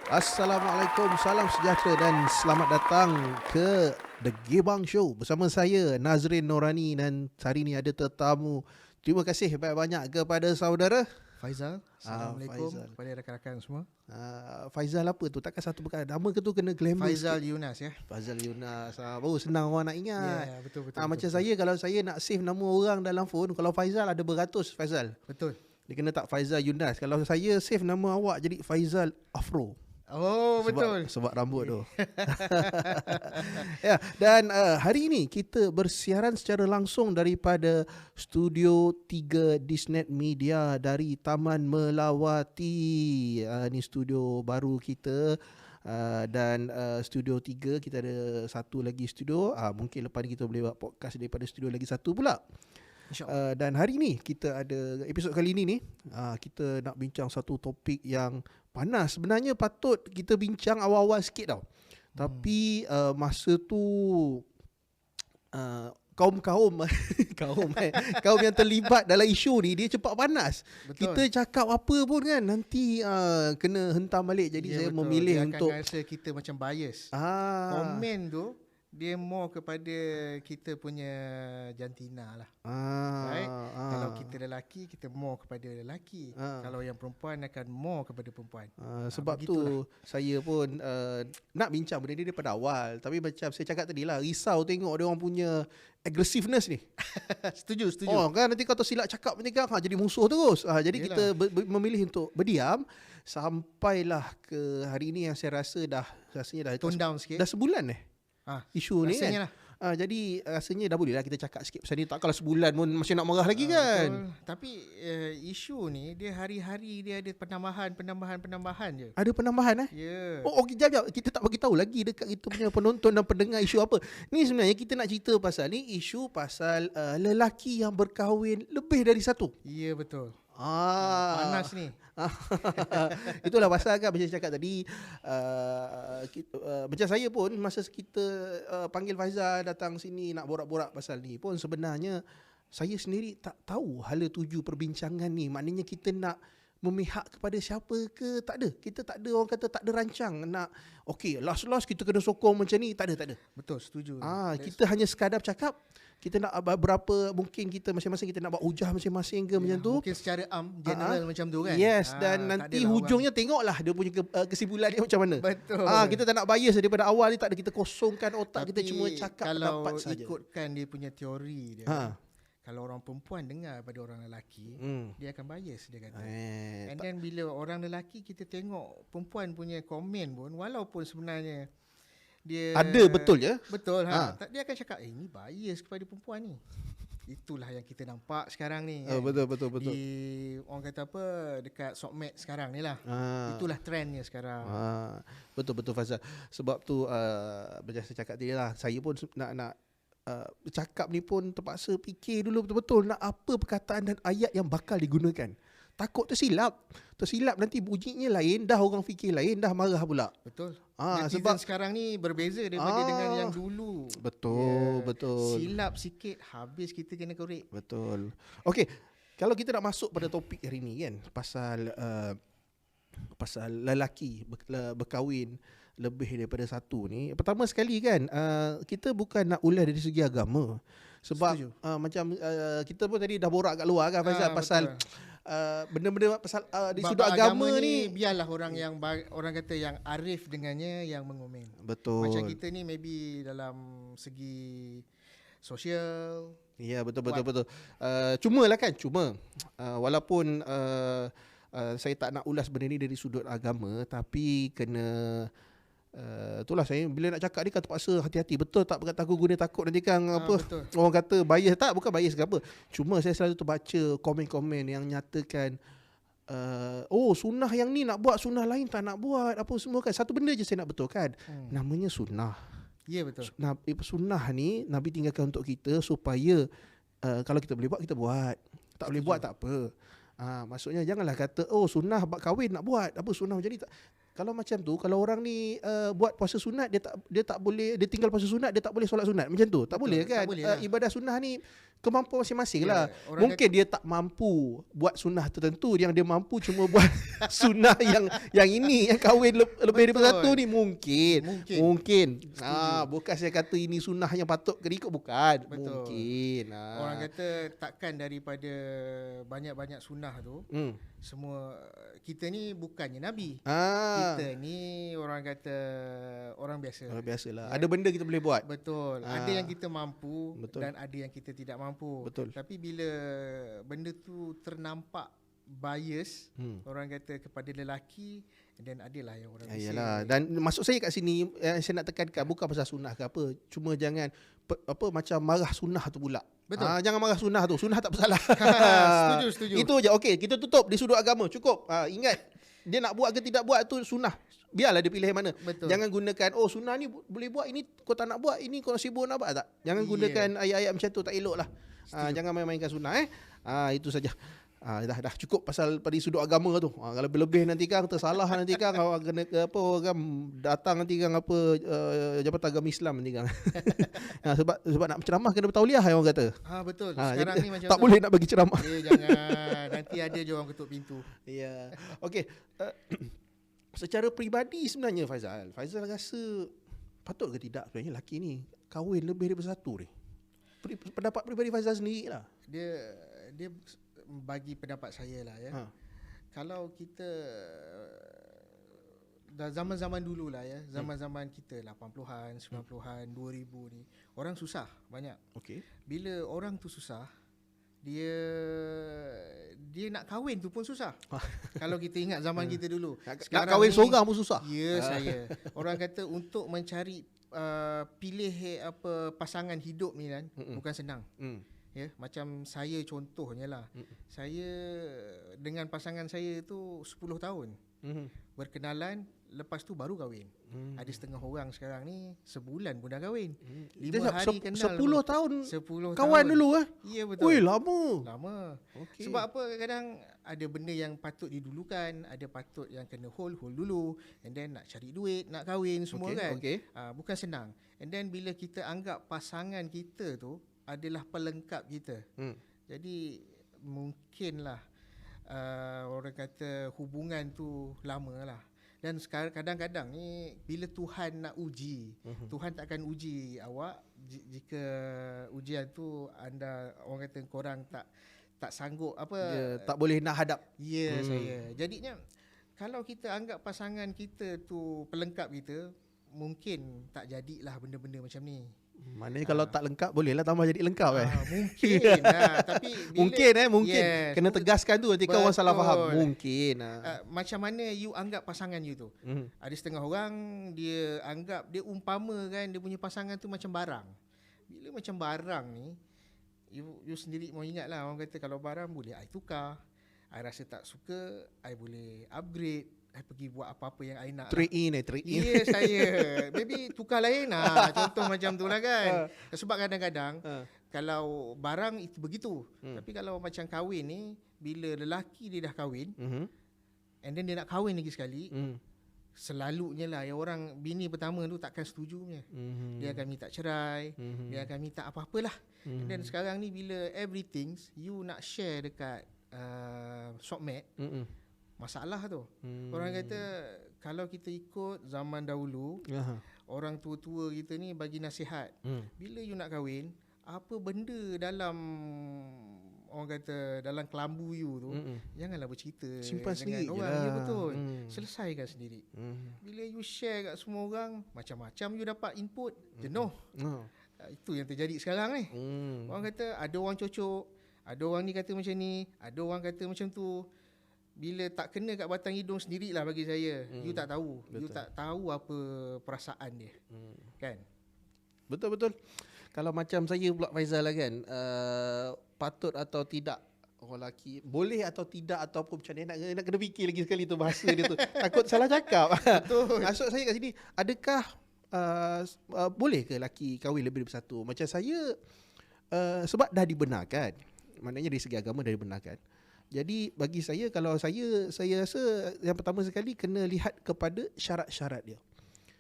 Assalamualaikum, salam sejahtera dan selamat datang ke The Gebang Show bersama saya Nazrin Norani dan hari ini ada tetamu. Terima kasih banyak-banyak kepada saudara Faizal. Assalamualaikum Faizal. kepada rakan-rakan semua. Faizal apa tu? Takkan satu perkara. Nama ke tu kena glamour Faizal sikit. Yunas ya. Faizal Yunas. Baru senang orang nak ingat. Ya, betul. Macam betul. saya, kalau saya nak save nama orang dalam phone, kalau Faizal ada beratus Faizal. Betul. Dia kena tak Faizal Yunas. Kalau saya save nama awak jadi Faizal Afro. Oh, betul. Sebab rambut tu. Ya, dan hari ini kita bersiaran secara langsung daripada Studio 3 Disnet Media dari Taman Melawati. Ini studio baru kita. Dan Studio 3 kita ada satu lagi studio. Mungkin lepas ni kita boleh buat podcast daripada studio lagi satu pula. Dan hari ni kita ada episod kali ni kita nak bincang satu topik yang panas. Sebenarnya patut kita bincang awal-awal sikit tau. Tapi masa tu kaum yang terlibat dalam isu ni dia cepat panas. Betul. Kita cakap apa pun kan nanti kena hentam balik. Jadi saya betul. memilih dia untuk akan rasa kita macam bias. Komen tu dia more kepada kita punya jantina lah. Right? Kalau kita lelaki, kita more kepada lelaki. Kalau yang perempuan akan more kepada perempuan. Sebab tu saya pun nak bincang benda ni daripada awal. Tapi macam saya cakap tadi lah, risau tengok dia orang punya aggressiveness ni. Setuju. Kan nanti kau tersilap cakap nanti kan jadi musuh terus. Jadi Yelah. kita memilih untuk berdiam sampailah ke hari ni yang saya rasa rasanya dah Tone down sikit. dah sebulan isu ni kan. Rasanya Jadi rasanya dah boleh lah kita cakap sikit pasal ni. Tak kalau sebulan pun masih nak marah lagi kan. Betul. Tapi isu ni dia hari-hari dia ada penambahan je. Ada penambahan Ya. Oh, okey, jap. Kita tak bagi tahu lagi dekat kita punya penonton dan pendengar isu apa. Ni sebenarnya kita nak cerita pasal ni isu pasal lelaki yang berkahwin lebih dari satu. Ya, betul. Panas Panas ni. Itulah pasal kan macam saya cakap tadi macam saya pun masa kita panggil Faizal datang sini nak borak-borak pasal ni pun sebenarnya saya sendiri tak tahu hala tuju perbincangan ni. Maknanya kita nak memihak kepada siapa ke? Tak ada. Kita tak ada, orang kata tak ada rancang nak okey last kita kena sokong macam ni. Tak ada. Betul, setuju. Kita hanya sekadar cakap kita nak berapa, mungkin kita masing-masing kita nak buat hujah masing-masing ke macam tu. Mungkin secara general macam tu kan. Yes, dan nanti hujungnya tengoklah dia punya kesimpulan dia macam mana. Betul. Kita tak nak bias daripada awal ni, tak ada, kita kosongkan otak. Tapi kita cuma cakap pendapat saja. kalau ikutkan dia punya teori dia, kalau orang perempuan dengar pada orang lelaki, dia akan bias dia kata. And then bila orang lelaki kita tengok perempuan punya komen pun, walaupun sebenarnya dia ada betul je. Betul dia akan cakap ini bias kepada perempuan ni. Itulah yang kita nampak sekarang ni kan? Betul. Di orang kata apa dekat Sokmed sekarang ni lah. Itulah trendnya sekarang. Betul Fazal. Sebab tu macam saya cakap tadi lah, saya pun nak cakap ni pun terpaksa fikir dulu betul-betul nak apa perkataan dan ayat yang bakal digunakan. Takut tersilap nanti bunyinya lain, dah orang fikir lain, dah marah pula. Betul. Sebab sekarang ni berbeza daripada dengan yang dulu. Betul. Silap sikit habis kita kena korek. Betul. Okey, kalau kita nak masuk pada topik hari ni kan, pasal lelaki berkahwin lebih daripada satu ni. Pertama sekali kan, kita bukan nak ulas dari segi agama. Sebab macam kita pun tadi dah borak kat luar kan Faizal, pasal benda-benda pasal di sudut agama ni biarlah orang kata yang arif dengannya yang mengomen. Betul. Macam kita ni maybe dalam segi sosial. Ya, betul. Cuma walaupun saya tak nak ulas benda ni dari sudut agama, tapi kena itulah saya bila nak cakap ni kan terpaksa hati-hati. Betul tak berkata aku guna takut nanti kan betul. Orang kata bias. Tak, bukan bias ke apa. Cuma saya selalu terbaca komen-komen yang nyatakan sunnah yang ni nak buat, sunnah lain tak nak buat, apa semua kan. Satu benda je saya nak betulkan. Namanya sunnah. Ya, betul. Sunnah ni Nabi tinggalkan untuk kita supaya kalau kita boleh buat, kita buat. Tak boleh buat, tak apa. Maksudnya janganlah kata sunnah kahwin nak buat, apa sunnah macam ni tak. Kalau macam tu, kalau orang ni buat puasa sunat, dia tak boleh, dia tinggal puasa sunat, dia tak boleh solat sunat. Macam tu tak boleh kan? Tak boleh lah. Ibadah sunnah ni kemampuan masing-masing lah. Mungkin dia tak mampu buat sunnah tertentu, yang dia mampu cuma buat sunnah yang ini, yang kahwin lebih daripada satu ni mungkin. Bukan saya kata ini sunnah yang patut kena ikut, bukan. Betul. Mungkin. Orang kata takkan daripada banyak-banyak sunnah tu, semua kita ni bukannya nabi. Kita ni orang kata orang biasa. Orang biasalah. Ada benda kita boleh buat. Betul. Ada yang kita mampu. Betul. Dan ada yang kita tidak mampu. Betul. Tapi bila benda tu ternampak bias, orang kata kepada lelaki, dan adalah yang orang biasa. Yalah. Dan maksud saya kat sini, saya nak tekankan bukan pasal sunnah ke apa, cuma jangan macam marah sunnah tu pula. Betul. Jangan marah sunnah tu. Sunnah tak bersalah. Setuju. Itu je. Okey, kita tutup di sudut agama. Cukup. Ingat, dia nak buat ke tidak buat tu sunnah. Biarlah dia pilih yang mana. Betul. Jangan gunakan sunnah ni boleh buat, ini kau tak nak buat, ini kau sibuk nak buat tak. Jangan gunakan ayat-ayat macam tu, tak elok lah. Jangan main-mainkan sunnah. Itu saja. Dah cukup pasal pada sudut agama tu. Kalau lebih nanti kan tersalah nanti kan awak kena kan datang nanti kan Jabatan Agama Islam nanti kan. sebab nak berceramah kena bertauliah orang kata. Betul. Sekarang ni macam tak tu. Boleh nak bagi ceramah. Jangan. Nanti ada je orang ketuk pintu. Ya. Okey. Secara peribadi sebenarnya Faizal rasa patut ke tidak sebenarnya lelaki ni kahwin lebih daripada satu ni? Pendapat peribadi Faizal sendirilah. Dia bagi pendapat saya lah ya. Kalau kita dah zaman-zaman dulu lah ya, zaman-zaman kita 80-an, 90-an, 2000 ni, orang susah banyak. Okey. Bila orang tu susah, dia nak kahwin tu pun susah. Kalau kita ingat zaman kita dulu. Nak kahwin seorang pun susah. Ya, saya. Orang kata untuk mencari pilih pasangan hidup ni kan, bukan senang. Ya, macam saya contohnya lah. Saya dengan pasangan saya tu 10 tahun. Berkenalan, lepas tu baru kahwin. Ada setengah orang sekarang ni sebulan pun dah kahwin. 5 hari kenal. 10 tahun 10 kawan tahun. dulu Ya, betul. Ui, lama. Okay. Sebab apa, kadang ada benda yang patut didulukan, ada patut yang kena hold dulu, and then nak cari duit, nak kahwin semua kan. Bukan senang. And then bila kita anggap pasangan kita tu adalah pelengkap kita. Jadi mungkinlah orang kata hubungan tu lama lah. Dan sekarang kadang-kadang ni bila Tuhan nak uji, Tuhan tak akan uji awak jika ujian tu anda orang kata korang tak sanggup tak boleh nak hadap. Ya, saya. Jadinya kalau kita anggap pasangan kita tu pelengkap kita, mungkin tak jadilah benda-benda macam ni. Maknanya kalau tak lengkap bolehlah tambah jadi lengkap mungkin tapi bila, mungkin kena tegaskan tu nanti orang salah faham. Mungkin macam mana you anggap pasangan you tu. Ada setengah orang dia anggap, dia umpama kan dia punya pasangan tu macam barang. Bila macam barang ni, you sendiri mau ingat lah, orang kata kalau barang boleh I tukar, I rasa tak suka I boleh upgrade, I pergi buat apa-apa yang I nak. Trade in. Ya, saya. Maybe tukar lain lah. Contoh macam tu lah kan. Sebab kadang-kadang kalau barang itu begitu. Tapi kalau macam kahwin ni, bila lelaki dia dah kahwin, and then dia nak kahwin lagi sekali, selalunya lah yang orang bini pertama tu takkan setuju punya. Dia akan minta cerai, dia akan minta apa-apalah. Dan sekarang ni bila everything you nak share dekat shopmate, masalah tu. Orang kata kalau kita ikut zaman dahulu, orang tua-tua kita ni bagi nasihat. Bila you nak kahwin, apa benda dalam orang kata dalam kelambu you tu, janganlah bercerita simpan dengan sendiri orang. je lah. Ya, betul. Selesaikan sendiri. Bila you share kat semua orang, macam-macam you dapat input, jenuh. Itu yang terjadi sekarang ni. Orang kata ada orang cocok, ada orang ni kata macam ni, ada orang kata macam tu. Bila tak kena kat batang hidung sendirilah bagi saya. You tak tahu. Betul. You tak tahu apa perasaan dia. Kan? Betul. Kalau macam saya pula Faizal lah kan, patut atau tidak orang lelaki, boleh atau tidak ataupun macam mana, nak kena fikir lagi sekali tu bahasa dia tu. Takut salah cakap. Betul. Maksud saya kat sini, adakah boleh ke lelaki kahwin lebih daripada satu? Macam saya, sebab dah dibenarkan. Maknanya dari segi agama dah dibenarkan. Jadi bagi saya, kalau saya rasa yang pertama sekali kena lihat kepada syarat-syarat dia.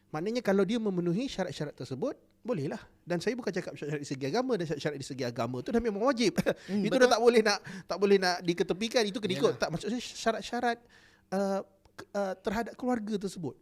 Maknanya kalau dia memenuhi syarat-syarat tersebut, bolehlah. Dan saya bukan cakap syarat di segi agama, dan syarat di segi agama tu dah memang wajib. Itu betul. dah tak boleh nak diketepikan, itu kena ikut. Tak, maksud saya syarat-syarat terhadap keluarga tersebut.